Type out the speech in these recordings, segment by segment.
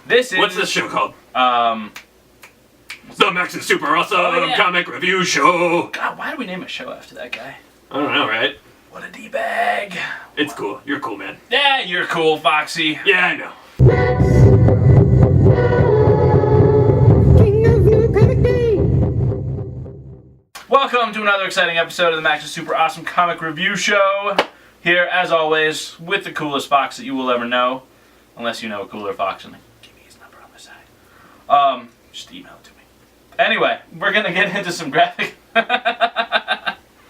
This is... What's this show called? The Max is Super Awesome Comic Review Show. God, why do we name a show after that guy? I don't know, right? What a D-bag. It's cool. You're cool, man. Yeah, you're cool, Foxy. Yeah, I know. Welcome to another exciting episode of the Max is Super Awesome Comic Review Show. Here, as always, with the coolest fox that you will ever know. Unless you know a cooler fox, and give me his number on the side. Just email it to me. Anyway, we're gonna get into some graphic...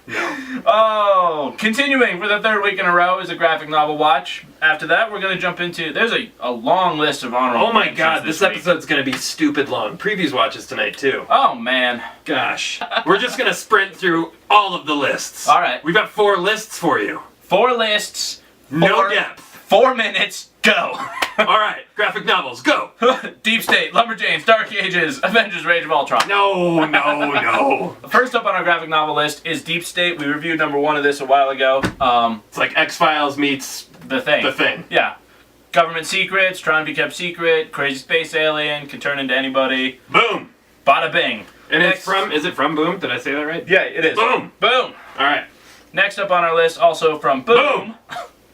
No. Oh, continuing for the third week in a row is a graphic novel watch. After that, we're going to jump into... There's a long list of honorable Oh my mentions god, this episode's going to be stupid long. Previews watches tonight, too. Oh, man. Gosh. We're just going to sprint through all of the lists. All right. We've got 4 lists for you. 4 lists. No depth. 4 minutes. Go. All right. Graphic novels. Go. Deep State, Lumberjanes, Dark Ages, Avengers, Rage of Ultron. No. First up on our graphic novel list is Deep State. We reviewed number 1 of this a while ago. It's like X-Files meets... The Thing. The Thing. Yeah. Government secrets, trying to be kept secret, crazy space alien, can turn into anybody. Boom. Bada bing. And it's from... Is it from Boom? Did I say that right? Yeah, it is. Boom. Boom. All right. Next up on our list, also from Boom.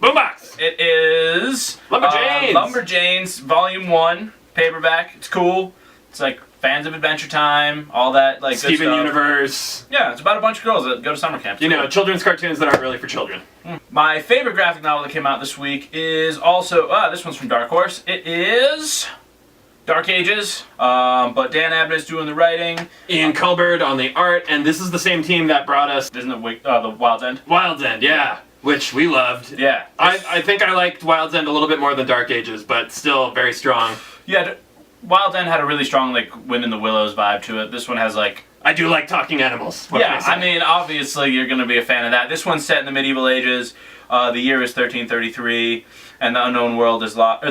Boombox. It is... Lumberjanes. Lumberjanes, Volume 1, paperback. It's cool. It's like fans of Adventure Time, all that like good Steven stuff. Universe. Yeah, it's about a bunch of girls that go to summer camp. You know, children's cartoons that aren't really for children. My favorite graphic novel that came out this week is also... this one's from Dark Horse. It is... Dark Ages, but Dan Abnett's doing the writing. Ian Culbert on the art, and this is the same team that brought us... Isn't it the Wild's End? Wild's End, yeah. Which we loved. Yeah. I think I liked Wild's End a little bit more than Dark Ages, but still very strong. Yeah, Wild's End had a really strong, like, Wind in the Willows vibe to it. This one has, like... I do like talking animals. What yeah, can I say? I mean, obviously you're going to be a fan of that. This one's set in the medieval ages. The year is 1333, and the known world is locked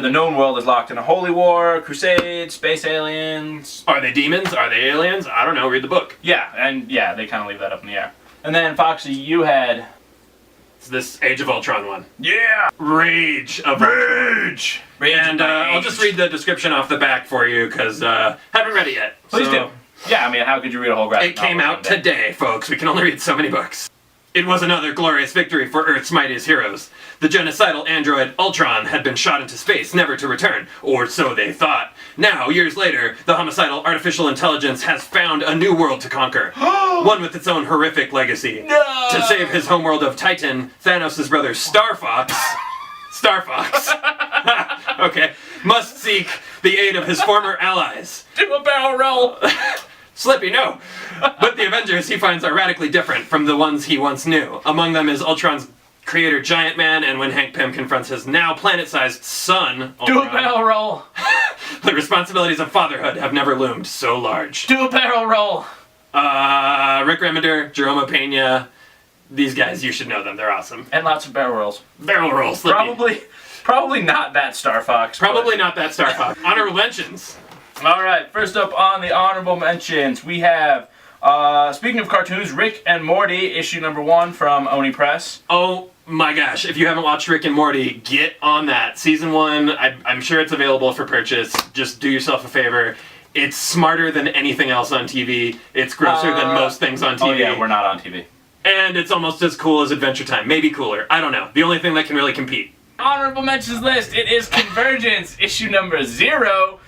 in a holy war, crusade, space aliens. Are they demons? Are they aliens? I don't know. Read the book. Yeah, and yeah, they kind of leave that up in the air. And then, Foxy, you had... It's this Age of Ultron one. Yeah! Rage of Ultron. And I'll just read the description off the back for you, because haven't read it yet. Please do. Yeah, I mean, how could you read a whole graphic It came out today, folks. We can only read so many books. It was another glorious victory for Earth's mightiest heroes. The genocidal android Ultron had been shot into space, never to return, or so they thought. Now, years later, the homicidal artificial intelligence has found a new world to conquer. One with its own horrific legacy. No! To save his homeworld of Titan, Thanos' brother Starfox... okay, must seek the aid of his former allies. Do a barrel roll! Slippy, no. But the Avengers he finds are radically different from the ones he once knew. Among them is Ultron's creator Giant Man, and when Hank Pym confronts his now planet-sized son, Ultron, do a barrel roll! the responsibilities of fatherhood have never loomed so large. Do a barrel roll! Rick Remender, Jerome Pena, these guys, you should know them. They're awesome. And lots of barrel rolls. Barrel rolls, Slippy. Probably not that Star Fox. Probably not that Star Fox. Honorable mentions. Alright, first up on the honorable mentions, we have, speaking of cartoons, Rick and Morty, issue number 1 from Oni Press. Oh my gosh, if you haven't watched Rick and Morty, get on that. Season 1, I'm sure it's available for purchase. Just do yourself a favor. It's smarter than anything else on TV. It's grosser than most things on TV. Oh yeah, we're not on TV. And it's almost as cool as Adventure Time. Maybe cooler. I don't know. The only thing that can really compete. Honorable mentions list, it is Convergence, issue number 0.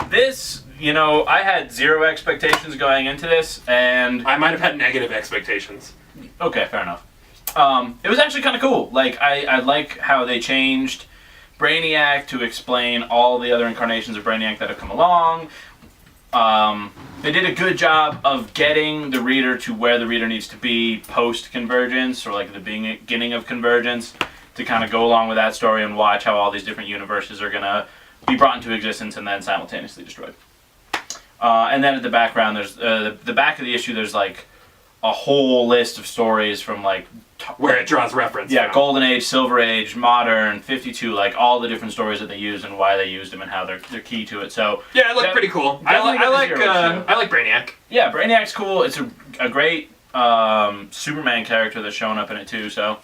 This, you know, I had 0 expectations going into this, and... I might have had negative expectations. Okay, fair enough. It was actually kind of cool. Like, I like how they changed Brainiac to explain all the other incarnations of Brainiac that have come along. They did a good job of getting the reader to where the reader needs to be post-Convergence, or like the beginning of Convergence, to kind of go along with that story and watch how all these different universes are going to be brought into existence and then simultaneously destroyed. And then at the background, there's the back of the issue. There's like a whole list of stories from like where it draws reference. Yeah, Golden Age, Silver Age, Modern, 52, like all the different stories that they used and why they used them and how they're key to it. So yeah, it looked pretty cool. I like Brainiac. Yeah, Brainiac's cool. It's a great Superman character that's showing up in it too. So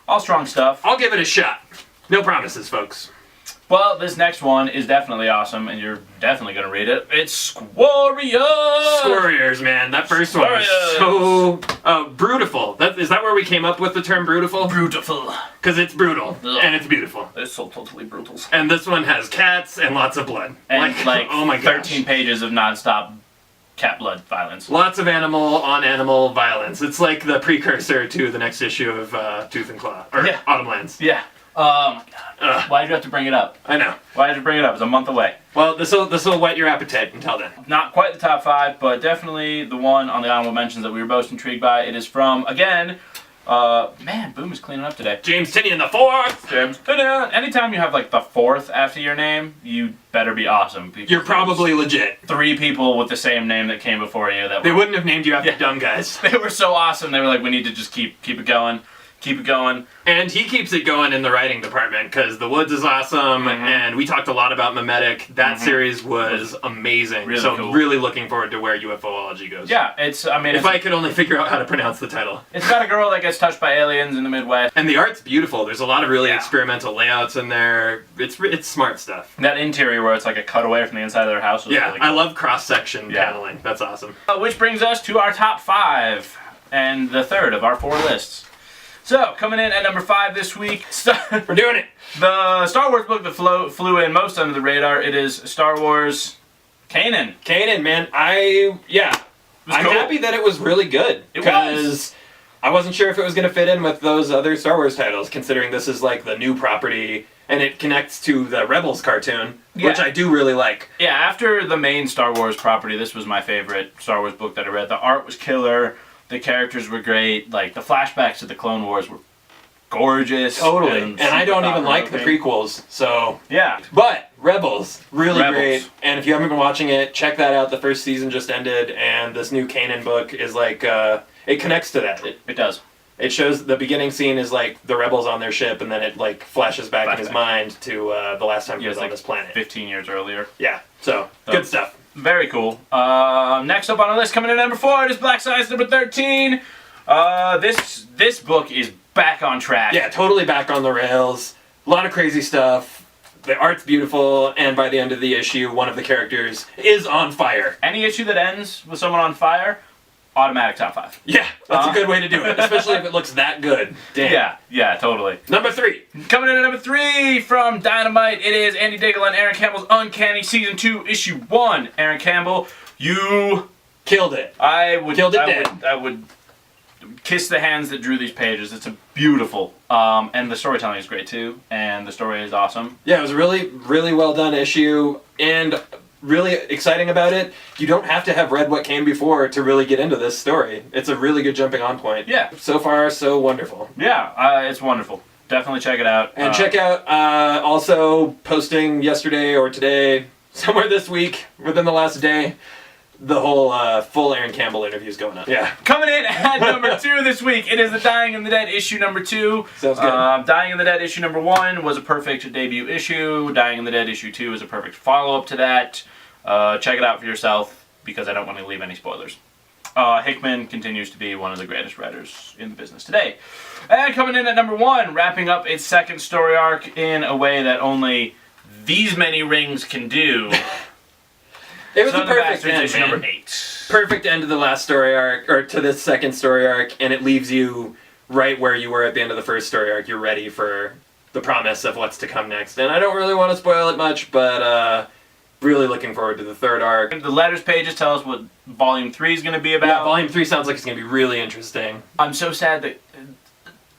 all strong stuff. I'll give it a shot. No promises, folks. Well, this next one is definitely awesome, and you're definitely going to read it. It's Squarriors! Squarriors, man. That first one was so brutiful. Is that where we came up with the term brutiful? Brutiful. Because it's brutal, Ugh. and it's beautiful. It's so totally brutal. And this one has cats and lots of blood. And like oh my gosh. 13 pages of nonstop cat blood violence. Lots of animal violence. It's like the precursor to the next issue of Tooth and Claw. Or Yeah. Autumn Lands. Yeah. Oh my god. Why did you have to bring it up? I know. Why did you bring it up? It's a month away. Well, this will whet your appetite until then. Not quite the top 5, but definitely the one on the honorable mentions that we were most intrigued by. It is from, again, man, Boom is cleaning up today. James Tynion the Fourth! James Tynion. Anytime you have like the 4th after your name, you better be awesome. You're probably legit. 3 people with the same name that came before you. They wouldn't have named you after dumb guys. They were so awesome. They were like, we need to just keep it going. Keep it going. And he keeps it going in the writing department because The Woods is awesome, and we talked a lot about Memetic. That series was amazing. Really so cool. Really looking forward to where UFOlogy goes. Yeah, it's, I mean... If I could only figure out how to pronounce the title. It's got a girl that gets touched by aliens in the Midwest. And the art's beautiful. There's a lot of really experimental layouts in there. It's smart stuff. That interior where it's like a cutaway from the inside of their house was really cool. I love cross-section paneling. That's awesome. Which brings us to our top 5, and the third of our 4 lists. So, coming in at number 5 this week, We're doing it! the Star Wars book that flew in most under the radar, it is Star Wars Kanan. Kanan, man, I'm cool. happy that it was really good. It was. Because I wasn't sure if it was going to fit in with those other Star Wars titles, considering this is like the new property, and it connects to the Rebels cartoon, which I do really like. Yeah, after the main Star Wars property, this was my favorite Star Wars book that I read. The art was killer. The characters were great. Like, the flashbacks to the Clone Wars were gorgeous. Totally. And I don't even like the prequels, so... Yeah. But, Rebels, really great. And if you haven't been watching it, check that out. The first season just ended, and this new Kanan book is like, it connects to that. It does. It shows, the beginning scene is like the Rebels on their ship, and then it like flashes back in his mind to the last time he was on this planet. 15 years earlier. Yeah, so, good stuff. Very cool. Next up on our list, coming in at number 4, it is Black Size number 13. This book is back on track. Yeah, totally back on the rails. A lot of crazy stuff. The art's beautiful, and by the end of the issue, one of the characters is on fire. Any issue that ends with someone on fire, automatic top 5. Yeah, that's a good way to do it, especially if it looks that good. Damn. Yeah, totally. Number 3. Coming in at number 3 from Dynamite, it is Andy Diggle and Aaron Campbell's Uncanny Season 2, Issue 1. Aaron Campbell, you... Killed it. I would kiss the hands that drew these pages. It's a beautiful. And the storytelling is great too, and the story is awesome. Yeah, it was a really, really well done issue, and... really exciting about it, you don't have to have read what came before to really get into this story. It's a really good jumping on point. Yeah. So far, so wonderful. Yeah, it's wonderful. Definitely check it out. And check out, also posting yesterday or today, somewhere this week, within the last day, the whole full Aaron Campbell interview is going up. Yeah. Coming in at number 2 this week, it is the Dying in the Dead issue number 2. Sounds good. Dying in the Dead issue number 1 was a perfect debut issue. Dying in the Dead issue 2 is a perfect follow-up to that. Check it out for yourself, because I don't want to leave any spoilers. Hickman continues to be one of the greatest writers in the business today. And coming in at number 1, wrapping up its second story arc in a way that only these many rings can do. It was a perfect end, issue man. number 8. Perfect end to the last story arc, or to this second story arc, and it leaves you right where you were at the end of the first story arc. You're ready for the promise of what's to come next. And I don't really want to spoil it much, but really looking forward to the third arc. The letters pages tell us what Volume 3 is going to be about. Yeah, Volume 3 sounds like it's going to be really interesting. I'm so sad that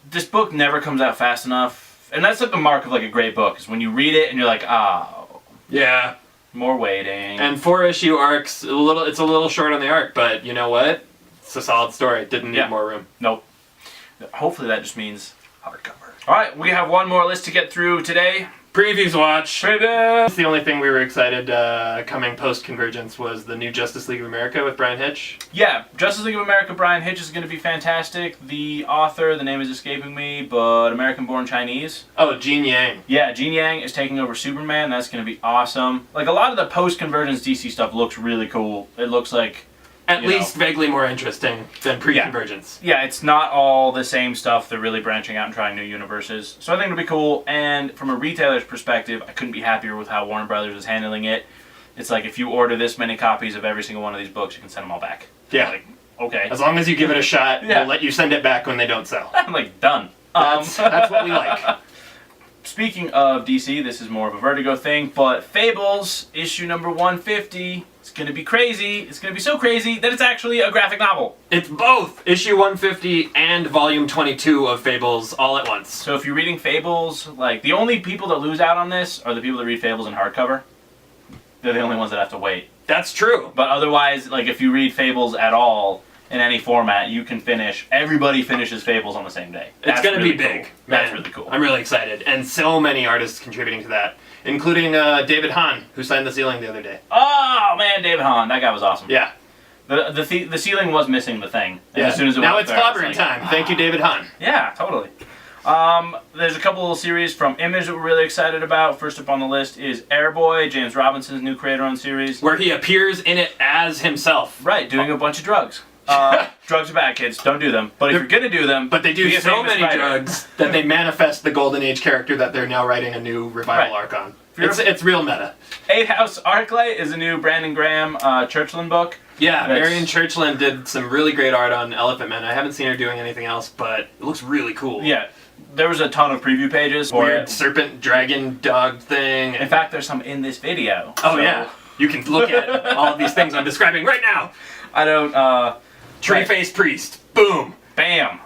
this book never comes out fast enough. And that's like the mark of like a great book, is when you read it and you're like, oh. Yeah. More waiting. And 4-issue arcs, it's a little short on the arc, but you know what? It's a solid story. It didn't need more room. Nope. Hopefully that just means hardcover. Alright, we have one more list to get through today. Previews watch. Previews! The only thing we were excited coming post-Convergence was the new Justice League of America with Brian Hitch. Yeah, Justice League of America Brian Hitch is going to be fantastic. The author, the name is escaping me, but American-born Chinese. Oh, Gene Yang. Yeah, Gene Yang is taking over Superman. That's going to be awesome. Like, a lot of the post-Convergence DC stuff looks really cool. It looks like At you least know. vaguely more interesting than pre-Convergence. Yeah, it's not all the same stuff. They're really branching out and trying new universes. So I think it'll be cool. And from a retailer's perspective, I couldn't be happier with how Warner Brothers is handling it. It's like, if you order this many copies of every single one of these books, you can send them all back. Yeah. Like, okay. As long as you give it a shot, Yeah. we'll let you send it back when they don't sell. I'm like, done. That's what we like. Speaking of DC, this is more of a Vertigo thing, but Fables, issue number 150, it's going to be crazy. It's going to be so crazy that it's actually a graphic novel. It's both issue 150 and volume 22 of Fables all at once. So if you're reading Fables, like, the only people that lose out on this are the people that read Fables in hardcover. They're the only ones that have to wait. That's true. But otherwise, like, if you read Fables at all in any format, you can finish. Everybody finishes Fables on the same day. It's going to really be big. Cool. That's Man, really cool. I'm really excited. And so many artists contributing to that, including David Hahn, who signed the ceiling the other day. Oh, man, David Hahn. That guy was awesome. Yeah. The ceiling was missing the thing. And Yeah. as soon as it now went it's there, I was clobbering like, time. Thank you, David Hahn. Yeah, totally. There's a couple of series from Image that we're really excited about. First up on the list is Airboy, James Robinson's new creator-owned series. Where he appears in it as himself. Right, doing a bunch of drugs. Drugs are bad, kids. Don't do them. But if you're gonna do them, But they do be a so famous many writer. drugs that they manifest the Golden Age character that they're now writing a new revival Right. arc on. you're- It's real meta. 8 House Arclight is a new Brandon Graham Churchland book. Yeah, That's- Marion Churchland did some really great art on Elephant Man. I haven't seen her doing anything else, but it looks really cool. Yeah, there was a ton of preview pages for Weird it. serpent dragon dog thing. In fact, there's some in this video. Oh so yeah, you can look at all of these things I'm describing right now. I don't. Tree-faced priest. Boom. Bam.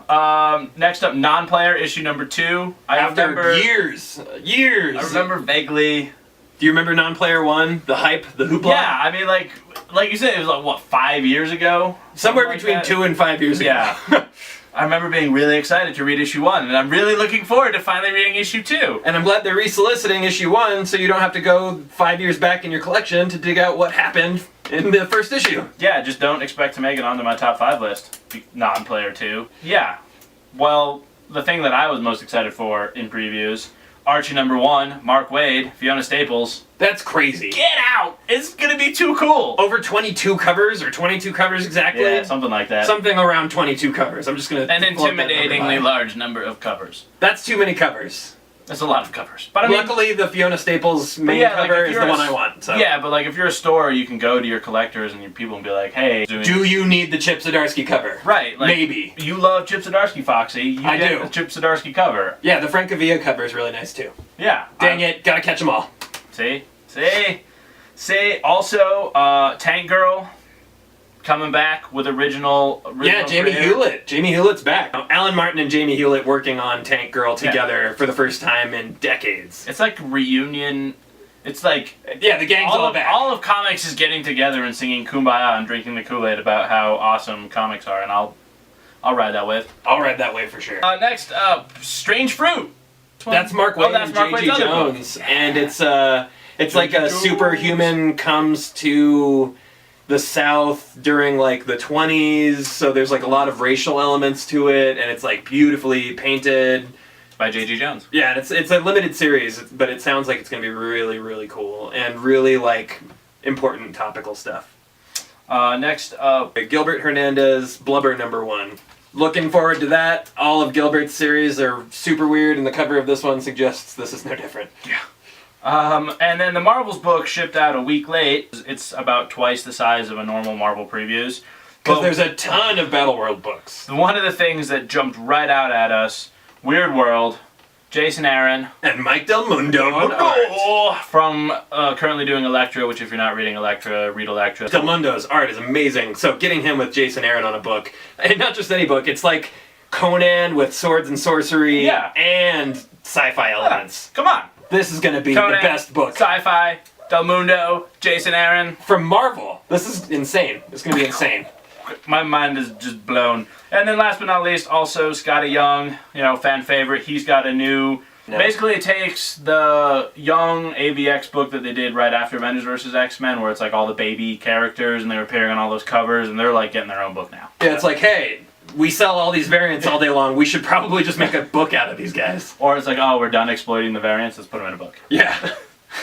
Next up, non-player issue number 2. After years. I remember vaguely. Do you remember non-player 1? The hype, the hoopla? Yeah, I mean, like you said, it was like, what, 5 years ago? Somewhere Something like between that? 2 and 5 years ago. Yeah. I remember being really excited to read issue 1, and I'm really looking forward to finally reading issue 2. And I'm glad they're resoliciting issue 1 so you don't have to go 5 years back in your collection to dig out what happened in the first issue. Yeah, just don't expect to make it onto my top 5 list. Non-player 2. Yeah. Well, the thing that I was most excited for in previews, Archie number 1, Mark Waid, Fiona Staples. That's crazy. Get out! It's gonna be too cool! Over 22 covers, or 22 covers exactly? Yeah, something like that. Something around 22 covers. I'm just gonna An float that number intimidatingly by. large number of covers. That's too many covers. That's a lot of covers. But I mean, Luckily, the Fiona Staples main yeah, like, cover if is you're the a one s- I want. So. yeah, but like if you're a store, you can go to your collectors and your people and be like, hey, Do you need the Chip Zdarsky cover? right? Like, Maybe. you love Chip Zdarsky, Foxy. You I get do. the Chip Zdarsky cover. Yeah, the Francavilla cover is really nice too. Yeah. Dang it, gotta catch them all. See. Also, Tank Girl coming back with original Yeah, Jamie creator. Hewlett. Jamie Hewlett's back. Alan Martin and Jamie Hewlett working on Tank Girl together for the first time in decades. It's like reunion. It's like Yeah, the gang's all back. all of comics is getting together and singing "Kumbaya" and drinking the Kool-Aid about how awesome comics are, and I'll ride that wave. I'll read that way for sure. Next up, Strange Fruit. That's Mark Waid that's and Mark J.G. Waid's other book. Jones, and it's like a Jones. superhuman comes to the South during like the 20s, so there's like a lot of racial elements to it, and it's like beautifully painted. By J.G. Jones. Yeah, and it's a limited series, but it sounds like it's gonna be really, really cool and really like important topical stuff. Next up, Gilbert Hernandez, Blubber #1. Looking forward to that. All of Gilbert's series are super weird, and the cover of this one suggests this is no different. and then the Marvels book shipped out a week late. It's about twice the size of a normal Marvel previews. Because But there's a ton of Battleworld books. one of the things that jumped right out at us, Weird World, Jason Aaron, And Mike Del Mundo on art. from currently doing Elektra, which if you're not reading Elektra, read Elektra. Del Mundo's art is amazing. So getting him with Jason Aaron on a book, and not just any book, it's like Conan with swords and sorcery and sci-fi elements. Come on. This is going to be Conan, the best book. Sci-fi, Del Mundo, Jason Aaron. From Marvel. This is insane. It's going to be insane. My mind is just blown. And then last but not least, also Scotty Young, fan favorite. He's got a new... No. Basically, it takes the Young AVX book that they did right after Avengers vs. X-Men, where it's like all the baby characters, and they were appearing on all those covers, and they're like getting their own book now. Yeah, it's like, hey, we sell all these variants all day long. We should probably just make a book out of these guys. Or it's like, oh, we're done exploiting the variants, let's put them in a book. Yeah.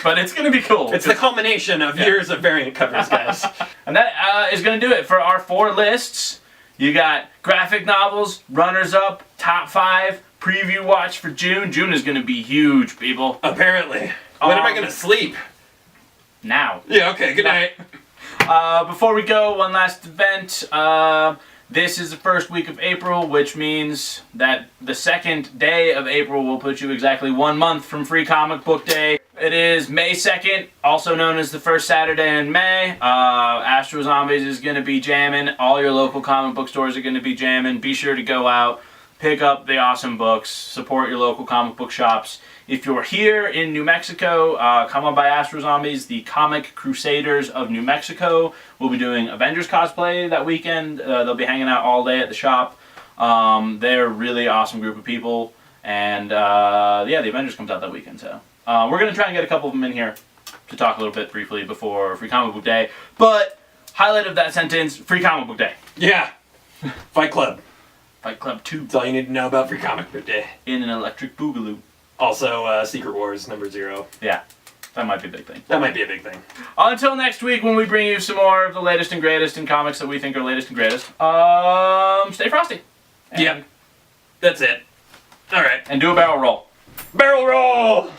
but it's going to be cool. It's the culmination of years of variant covers, guys. And that is going to do it for our 4 lists. You got graphic novels, runners-up, top 5, preview watch for June. June is going to be huge, people. Apparently. When am I going to sleep? Now. Yeah, okay, good night. Before we go, one last event. This is the first week of April, which means that the second day of April will put you exactly 1 month from Free Comic Book Day. It is May 2nd, also known as the first Saturday in May. Astro Zombies is going to be jamming. All your local comic book stores are going to be jamming. Be sure to go out, pick up the awesome books, support your local comic book shops. If you're here in New Mexico, come on by Astro Zombies. The Comic Crusaders of New Mexico will be doing Avengers cosplay that weekend. They'll be hanging out all day at the shop. They're a really awesome group of people. And yeah, the Avengers comes out that weekend, so we're going to try and get a couple of them in here to talk a little bit briefly before Free Comic Book Day. But highlight of that sentence, Free Comic Book Day. Yeah. Fight Club. Fight Club 2. That's all you need to know about Free Comic Book Day. In an electric boogaloo. Also, Secret Wars #0. Yeah, that might be a big thing. That might be a big thing. Until next week when we bring you some more of the latest and greatest in comics that we think are latest and greatest. Stay frosty. Yeah. That's it. Alright. And do a barrel roll. Barrel roll!